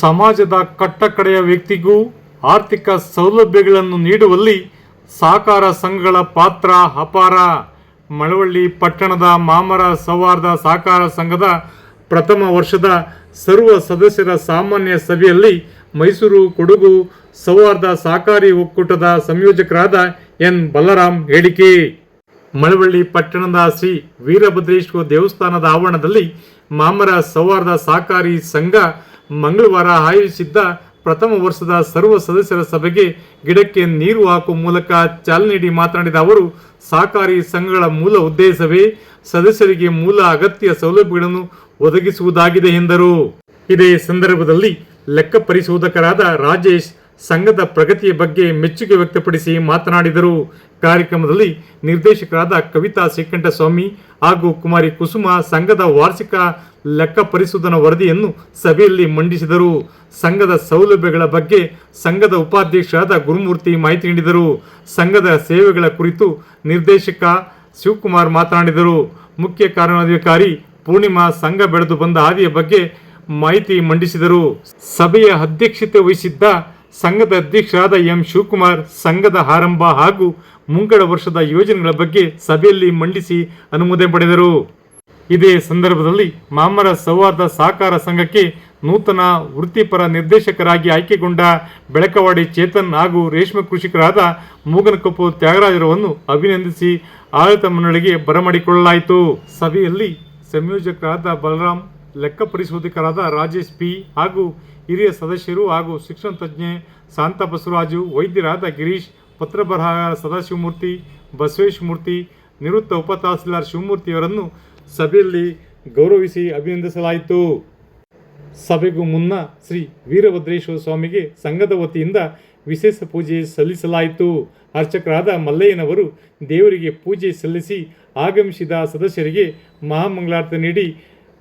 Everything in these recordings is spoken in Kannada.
ಸಮಾಜದ ಕಟ್ಟಕಡೆಯ ವ್ಯಕ್ತಿಗೂ ಆರ್ಥಿಕ ಸೌಲಭ್ಯಗಳನ್ನು ನೀಡುವಲ್ಲಿ ಸಹಕಾರ ಸಂಘಗಳ ಪಾತ್ರ ಅಪಾರ. ಮಳವಳ್ಳಿ ಪಟ್ಟಣದ ಮಾಮರ ಸೌಹಾರ್ದ ಸಹಕಾರ ಸಂಘದ ಪ್ರಥಮ ವರ್ಷದ ಸರ್ವ ಸದಸ್ಯರ ಸಾಮಾನ್ಯ ಸಭೆಯಲ್ಲಿ ಮೈಸೂರು ಕೊಡಗು ಸೌಹಾರ್ದ ಸಹಕಾರಿ ಒಕ್ಕೂಟದ ಸಂಯೋಜಕರಾದ ಎನ್ ಬಲರಾಮ್ ಹೇಳಿಕೆ. ಮಳವಳ್ಳಿ ಪಟ್ಟಣದ ಶ್ರೀ ವೀರಭದ್ರೇಶ್ವರ ದೇವಸ್ಥಾನದ ಆವರಣದಲ್ಲಿ ಮಾಮರ ಸೌಹಾರ್ದ ಸಹಕಾರಿ ಸಂಘ ಮಂಗಳವಾರ ಆಯೋಜಿಸಿದ್ದ ಪ್ರಥಮ ವರ್ಷದ ಸರ್ವ ಸದಸ್ಯರ ಸಭೆಗೆ ಗಿಡಕ್ಕೆ ನೀರು ಹಾಕುವ ಮೂಲಕ ಚಾಲನೆ ನೀಡಿ ಮಾತನಾಡಿದ ಅವರು, ಸಹಕಾರಿ ಸಂಘಗಳ ಮೂಲ ಉದ್ದೇಶವೇ ಸದಸ್ಯರಿಗೆ ಮೂಲ ಅಗತ್ಯ ಸೌಲಭ್ಯಗಳನ್ನು ಒದಗಿಸುವುದಾಗಿದೆ ಎಂದರು. ಇದೇ ಸಂದರ್ಭದಲ್ಲಿ ಲೆಕ್ಕ ಪರಿಶೋಧಕರಾದ ರಾಜೇಶ್ ಸಂಘದ ಪ್ರಗತಿಯ ಬಗ್ಗೆ ಮೆಚ್ಚುಗೆ ವ್ಯಕ್ತಪಡಿಸಿ ಮಾತನಾಡಿದರು. ಕಾರ್ಯಕ್ರಮದಲ್ಲಿ ನಿರ್ದೇಶಕರಾದ ಕವಿತಾ ಶ್ರೀಕಂಠಸ್ವಾಮಿ ಹಾಗೂ ಕುಮಾರಿ ಕುಸುಮ ಸಂಘದ ವಾರ್ಷಿಕ ಲೆಕ್ಕ ಪರಿಶೋಧನಾ ವರದಿಯನ್ನು ಸಭೆಯಲ್ಲಿ ಮಂಡಿಸಿದರು. ಸಂಘದ ಸೌಲಭ್ಯಗಳ ಬಗ್ಗೆ ಸಂಘದ ಉಪಾಧ್ಯಕ್ಷರಾದ ಗುರುಮೂರ್ತಿ ಮಾಹಿತಿ ನೀಡಿದರು. ಸಂಘದ ಸೇವೆಗಳ ಕುರಿತು ನಿರ್ದೇಶಕ ಶಿವಕುಮಾರ್ ಮಾತನಾಡಿದರು. ಮುಖ್ಯ ಕಾರ್ಯನಿರ್ವಹಣಾಧಿಕಾರಿ ಪೂರ್ಣಿಮಾ ಸಂಘ ಬೆಳೆದು ಬಂದ ಹಾದಿಯ ಬಗ್ಗೆ ಮಾಹಿತಿ ಮಂಡಿಸಿದರು. ಸಭೆಯ ಅಧ್ಯಕ್ಷತೆ ವಹಿಸಿದ್ದ ಸಂಘದ ಅಧ್ಯಕ್ಷರಾದ ಎಂ ಶಿವಕುಮಾರ್ ಸಂಘದ ಆರಂಭ ಹಾಗೂ ಮುಂಗಡ ವರ್ಷದ ಯೋಜನೆಗಳ ಬಗ್ಗೆ ಸಭೆಯಲ್ಲಿ ಮಂಡಿಸಿ ಅನುಮೋದನೆ ಪಡೆದರು. ಇದೇ ಸಂದರ್ಭದಲ್ಲಿ ಮಾಮರ ಸೌಹಾರ್ದ ಸಹಕಾರ ಸಂಘಕ್ಕೆ ನೂತನ ವೃತ್ತಿಪರ ನಿರ್ದೇಶಕರಾಗಿ ಆಯ್ಕೆಗೊಂಡ ಬೆಳಕವಾಡಿ ಚೇತನ್ ಹಾಗೂ ರೇಷ್ಮೆ ಕೃಷಿಕರಾದ ಮೂಗನಕೊಪ್ಪು ತ್ಯಾಗರಾಜರನ್ನು ಅಭಿನಂದಿಸಿ ಆಡಳಿತ ಮಂಡಳಿಗೆ ಬರಮಾಡಿಕೊಳ್ಳಲಾಯಿತು. ಸಭೆಯಲ್ಲಿ ಸಂಯೋಜಕರಾದ ಬಲರಾಮ್, ಲೆಕ್ಕ ಪರಿಶೋಧಕರಾದ ರಾಜೇಶ್ ಪಿ ಹಾಗೂ ಹಿರಿಯ ಸದಸ್ಯರು ಹಾಗೂ ಶಿಕ್ಷಣ ತಜ್ಞೆ ಶಾಂತ ಬಸವರಾಜು, ವೈದ್ಯರಾದ ಗಿರೀಶ್, ಪತ್ರ ಬರಹಗಾರ ಸದಾಶಿವಮೂರ್ತಿ, ಬಸವೇಶ್ ಮೂರ್ತಿ, ನಿವೃತ್ತ ಉಪ ತಹಸೀಲ್ದಾರ್ ಶಿವಮೂರ್ತಿಯವರನ್ನು ಸಭೆಯಲ್ಲಿ ಗೌರವಿಸಿ ಅಭಿನಂದಿಸಲಾಯಿತು. ಸಭೆಗೂ ಮುನ್ನ ಶ್ರೀ ವೀರಭದ್ರೇಶ್ವರ ಸ್ವಾಮಿಗೆ ಸಂಘದ ವತಿಯಿಂದ ವಿಶೇಷ ಪೂಜೆ ಸಲ್ಲಿಸಲಾಯಿತು. ಅರ್ಚಕರಾದ ಮಲ್ಲಯ್ಯನವರು ದೇವರಿಗೆ ಪೂಜೆ ಸಲ್ಲಿಸಿ ಆಗಮಿಸಿದ ಸದಸ್ಯರಿಗೆ ಮಹಾಮಂಗಳಾರತಿ ನೀಡಿ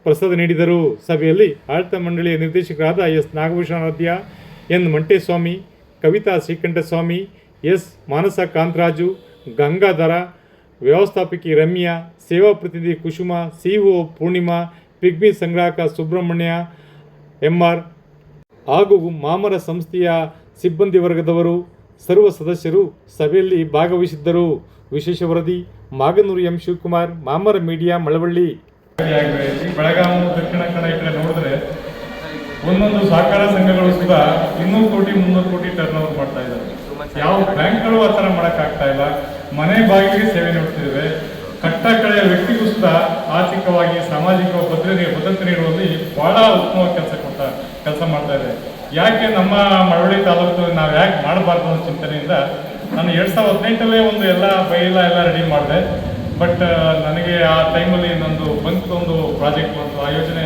ಪ್ರಸಾದ ನೀಡಿದರು. ಸಭೆಯಲ್ಲಿ ಆಡಳಿತ ಮಂಡಳಿಯ ನಿರ್ದೇಶಕರಾದ S Nagabhushanaradhya, N Manteswamy, Kavitha Srikantaswamy, S Manasa Kantharaju, Gangadhara, ವ್ಯವಸ್ಥಾಪಕಿ ರಮ್ಯಾ, ಸೇವಾ ಪ್ರತಿನಿಧಿ ಕುಸುಮ, ಸಿಇಒ ಪೂರ್ಣಿಮಾ, ಪಿಗ್ಮಿ ಸಂಗ್ರಾಹಕ ಸುಬ್ರಹ್ಮಣ್ಯ ಎಂಆರ್ ಹಾಗೂ ಮಾಮರ ಸಂಸ್ಥೆಯ ಸಿಬ್ಬಂದಿ ವರ್ಗದವರು ಸರ್ವ ಸದಸ್ಯರು ಸಭೆಯಲ್ಲಿ ಭಾಗವಹಿಸಿದ್ದರು. ವಿಶೇಷ ವರದಿ ಮಾಗನೂರು ಎಂ ಶಿವಕುಮಾರ್, ಮಾಮರ ಮೀಡಿಯಾ, ಮಳವಳ್ಳಿ. ಬೆಳಗಾವಿ, ದಕ್ಷಿಣ ಕನ್ನಡ ಈ ಕಡೆ ನೋಡಿದ್ರೆ ಒಂದೊಂದು ಸಹಕಾರ ಸಂಘಗಳು ಸುಧಾ 200 ಕೋಟಿ 300 ಕೋಟಿ ಟರ್ನ್ ಓವರ್ ಮಾಡ್ತಾ ಇದ್ದಾರೆ. ಯಾವ ಬ್ಯಾಂಕ್ಗಳು ಆ ಥರ ಮಾಡೋಕ್ಕಾಗ್ತಾ ಇಲ್ಲ. ಮನೆ ಬಾಗಿಲಿಗೆ ಸೇವೆ ನೀಡ್ತಿದ್ದೇವೆ. ಕಟ್ಟ ಕಡೆಯ ವ್ಯಕ್ತಿಗೂ ಸುಧಾ ಆರ್ಥಿಕವಾಗಿ ಸಾಮಾಜಿಕ ಭದ್ರತೆ ನೀಡುವಲ್ಲಿ ಬಹಳ ಉತ್ತಮವಾಗಿ ಕೆಲಸ ಮಾಡ್ತಾ ಇದೆ. ಯಾಕೆ ನಮ್ಮ ಮಳವಳ್ಳಿ ತಾಲೂಕು ನಾವು ಯಾಕೆ ಮಾಡಬಾರ್ದು ಅನ್ನೋ ಚಿಂತನೆಯಿಂದ ನಾನು 2018 ಒಂದು ಎಲ್ಲ ರೆಡಿ ಮಾಡಿದೆ. ಬಟ್ ನನಗೆ ಆ ಟೈಮಲ್ಲಿ ಒಂದು ಪ್ರಾಜೆಕ್ಟ್ ಬಂತು, ಆ ಯೋಜನೆ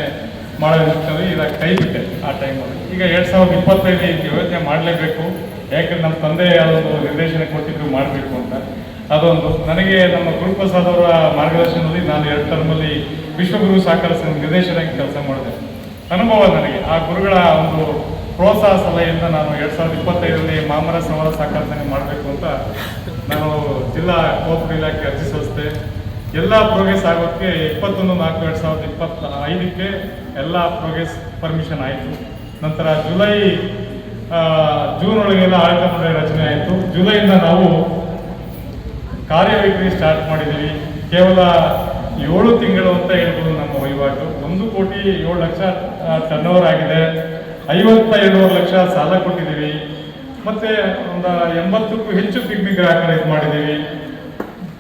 ಮಾಡೋದಕ್ಕೆ ಇದಾಗ ಕೈ ಬಿಟ್ಟೆ ಆ ಟೈಮಲ್ಲಿ. ಈಗ 2025 ಯೋಜನೆ ಮಾಡಲೇಬೇಕು, ಯಾಕಂದ್ರೆ ನಮ್ಮ ತಂದೆ ಅದೊಂದು ನಿರ್ದೇಶನ ಕೊಟ್ಟಿದ್ರು ಮಾಡಬೇಕು ಅಂತ. ಅದೊಂದು ನನಗೆ ನಮ್ಮ ಗುರುಪ್ರಸಾದ್ ಅವರ ಮಾರ್ಗದರ್ಶನದಲ್ಲಿ ನಾನು 2 ಟರ್ಮಲ್ಲಿ ವಿಶ್ವಗುರು ಸಹಕಾರ ಸಂಘ ನಿರ್ದೇಶನಕ್ಕೆ ಕೆಲಸ ಮಾಡಿದೆ. ಅನುಭವ ನನಗೆ ಆ ಗುರುಗಳ ಒಂದು ಪ್ರೋತ್ಸಾಹ ಸಲಹೆಯಿಂದ ನಾನು 2025 ಮಾಮರ ಸೌಹಾರ್ದ ಸಹಕಾರ ಸಂಘ ಮಾಡಬೇಕು ಅಂತ ನಾನು ಜಿಲ್ಲಾ ಕೋಆಪರೇಟಿವ್ ಇಲಾಖೆ ಅರ್ಜಿ ಸಲ್ಲಿಸಿದೆ. ಎಲ್ಲ ಪ್ರೋಗ್ರೆಸ್ ಆಗೋಕ್ಕೆ 21/4/2025 ಎಲ್ಲ ಪ್ರೋಗ್ರೆಸ್ ಪರ್ಮಿಷನ್ ಆಯಿತು. ನಂತರ ಜೂನ್ ಒಳಗೆಲ್ಲ ಆಡಳಿತ ಮಂಡಳಿ ರಚನೆ ಆಯಿತು. ಜುಲೈಯಿಂದ ನಾವು ಕಾರ್ಯವೈಖರಿ ಸ್ಟಾರ್ಟ್ ಮಾಡಿದ್ದೀವಿ. ಕೇವಲ 7 ತಿಂಗಳು ಅಂತ ಹೇಳ್ಬೋದು ನಮ್ಮ ವಹಿವಾಟು. 1,07,00,000 ಟರ್ನ್ ಓವರ್ ಆಗಿದೆ. 52 ಲಕ್ಷ ಸಾಲ ಕೊಟ್ಟಿದ್ದೀವಿ. ಮತ್ತು ಒಂದು 80ಕ್ಕೂ ಹೆಚ್ಚು ಪಿಗ್ಮಿ ಗ್ರಾಹಕರ ಇದು ಮಾಡಿದ್ದೀವಿ.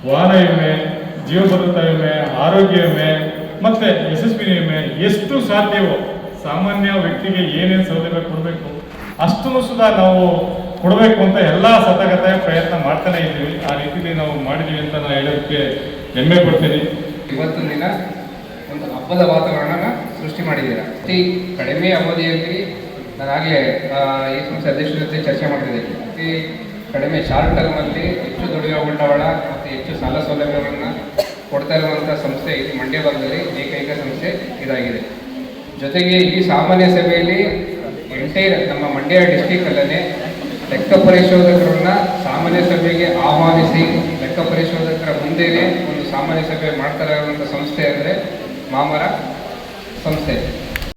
ವಾಹನ ವಿಮೆ, ಜೀವ ಭದ್ರತಾ ವಿಮೆ, ಆರೋಗ್ಯ ವಿಮೆ ಮತ್ತು ಯಶಸ್ವಿ ವಿಮೆ ಎಷ್ಟು ಸಾಧ್ಯವೋ ಸಾಮಾನ್ಯ ವ್ಯಕ್ತಿಗೆ ಏನೇನು ಸೌಲಭ್ಯ ಕೊಡಬೇಕು ಅಷ್ಟನ್ನು ಸುಧಾ ನಾವು ಕೊಡಬೇಕು ಅಂತ ಎಲ್ಲ ಸತತವಾಗಿ ಪ್ರಯತ್ನ ಮಾಡ್ತಾನೆ ಇದ್ದೀವಿ. ಆ ರೀತಿಯಲ್ಲಿ ನಾವು ಮಾಡಿದ್ದೀವಿ ಅಂತ ನಾನು ಹೇಳೋದಕ್ಕೆ ಹೆಮ್ಮೆ ಪಡ್ತೀನಿ. ಇವತ್ತಿನ ದಿನ ಒಂದು ಹಬ್ಬದ ವಾತಾವರಣನ ಸೃಷ್ಟಿ ಮಾಡಿದ್ದೀರಾ. ಅತಿ ಕಡಿಮೆ ಅವಧಿಯಲ್ಲಿ ನಾನಾಗಲೇ ಈ ಸಂಸ್ಥೆ ಅಧ್ಯಕ್ಷರ ಜೊತೆ ಚರ್ಚೆ ಮಾಡ್ತಿದ್ದೇನೆ. ಅತಿ ಕಡಿಮೆ ಶಾರ್ಟ್ ಟರ್ಮಲ್ಲಿ ಹೆಚ್ಚು ದುಡಿಯುವ ಬಂಡವಾಳ ಮತ್ತು ಹೆಚ್ಚು ಸಾಲ ಸೌಲಭ್ಯಗಳನ್ನು ಕೊಡ್ತಾ ಇರುವಂಥ ಸಂಸ್ಥೆ ಇದು ಮಂಡ್ಯ ಭಾಗದಲ್ಲಿ ಏಕೈಕ ಸಂಸ್ಥೆ ಇದಾಗಿದೆ. ಜೊತೆಗೆ ಈ ಸಾಮಾನ್ಯ ಸಭೆಯಲ್ಲಿ ಎಂಟೈರ್ ನಮ್ಮ ಮಂಡ್ಯ ಡಿಸ್ಟಿಕ್ಕಲ್ಲೇ ಲೆಕ್ಕ ಪರಿಶೋಧಕರನ್ನ ಸಾಮಾನ್ಯ ಸಭೆಗೆ ಆಹ್ವಾನಿಸಿ ಲೆಕ್ಕ ಪರಿಶೋಧಕರ ಮುಂದೆಯೇ ಒಂದು ಸಾಮಾನ್ಯ ಸಭೆ ಮಾಡ್ತಾ ಇರುವಂಥ ಸಂಸ್ಥೆ ಅಂದರೆ ಮಾಮರ ಸಂಸ್ಥೆ.